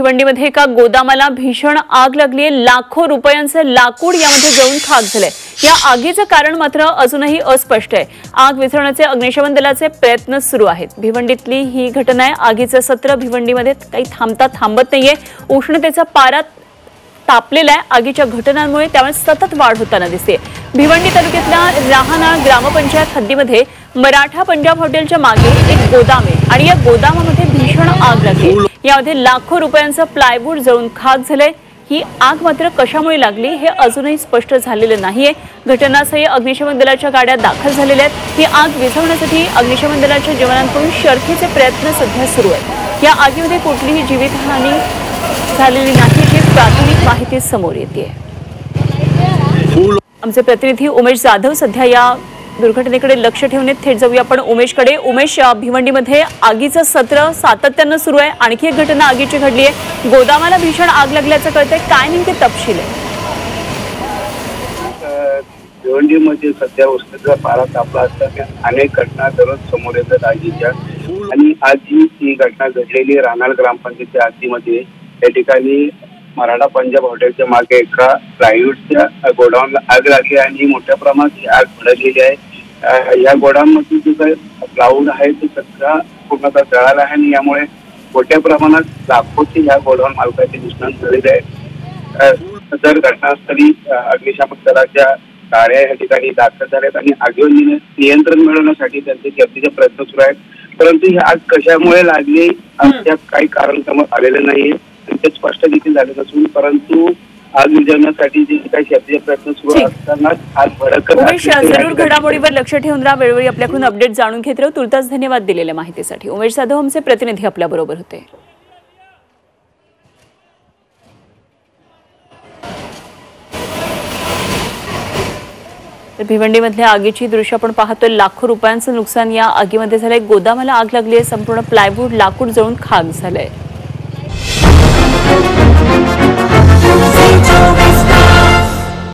भिवंडीमध्ये एका गोदामाला भीषण आग लागली आहे। लाखो रुपयांचे लाकूड यामध्ये जळून खाक झाले। या आगीचं कारण मात्र अजूनही अस्पष्ट आहे। आग विझवण्याचे अग्निशमन दलाचे प्रयत्न सुरू आहेत। भिवंडीतली ही घटना आहे। आगीचं सत्र भिवंडीमध्ये काही थांबत नाहीये। उष्णतेचा पारा तापलेला आहे। आगीच्या घटनांमुळे त्यामुळे सतत वाढ होताना दिसते। भिवंडी तालुक्यातल्या राहना ग्रामपंचायत हद्दीमध्ये मराठा पंजाब हॉटेलच्या मागे एक गोदाम आहे आणि या गोदामामध्ये भीषण आग लागली। यामध्ये लाखो रुपयांचं प्लायवूड जळून खाक झालंय। ही आग मात्र कशामुळे लागली हे अजूनही स्पष्ट झालेलं नाहीये। घटनास्थळी अग्निशमन दलाच्या गाड्या दाखल झालेल्या आहेत। ही आग विझवण्यासाठी अग्निशमन दलाच्या जवानांकडून शर्थीचे प्रयत्न सध्या सुरू आहेत। या आगीमध्ये कुठलीही जीवितहानी झालेली नाही ही प्राथमिक माहिती समोर येते। आमचे प्रतिनिधी उमेश जाधव सध्या या दुर्घटनेकडे लक्ष ठेवून थेट जाऊया आपण उमेशकडे। उमेश, भिवंडीमध्ये आगीचं सत्र सातत्यानं सुरू आहे। आणखी एक घटना आगीची घडली आहे। गोदामाला भीषण आग लागल्याचं कळतंय, काय नेमके तपशील आहे? भिवंडीमध्ये सध्या उष्णतेचा पारा तापला असताना अनेक घटना दररोज समोर येतात आगीच्या आणि आज ही घटना घडलेली राहणार ग्रामपंचायतीच्या हद्दीमध्ये। या ठिकाणी मराठा पंजाब हॉटेलच्या मागे एका प्लायवूडच्या गोडाऊनला आग लागली आणि मोठ्या प्रमाणात ही आग भडकलेली आहे। या गोडाऊनमध्ये जो काही प्लायवूड आहे तो सगळा पूर्णतः जळाला आहे आणि यामुळे मोठ्या प्रमाणात लाखोचे या गोडाऊन मालकाचे नुकसान झालेले आहे। सदर घटनास्थळी अग्निशमन दलाच्या गाड्या या ठिकाणी दाखल झाल्यात आणि आगीवर नियंत्रण मिळवण्यासाठी त्यांचे शर्थीचे प्रयत्न सुरू आहेत। परंतु ही आग कशामुळे लागली त्यात काही कारण समोर आलेलं नाहीये। ते स्पष्ट देखील झाले नसून परंतु आग विझवण्यासाठी जे काही शर्थीचे प्रयत्न सुरू असताना आग भडकत उमेश, जरूर घडामोडीवर लक्ष ठेवून राहा। वेळोवेळी आपल्याकडून अपडेट जाणून घेत राहू। तुर्तास धन्यवाद दिलेल्या माहितीसाठी। उमेश जाधव आमचे प्रतिनिधी आपल्या बरोबर होते। भिवंडीमधल्या आगीची दृश्य आपण पाहतोय। लाखो रुपयांचं नुकसान या आगीमध्ये झालंय। गोदामाला आग लागली आहे। संपूर्ण प्लायवूड लाकूड जळून खाक झालंय।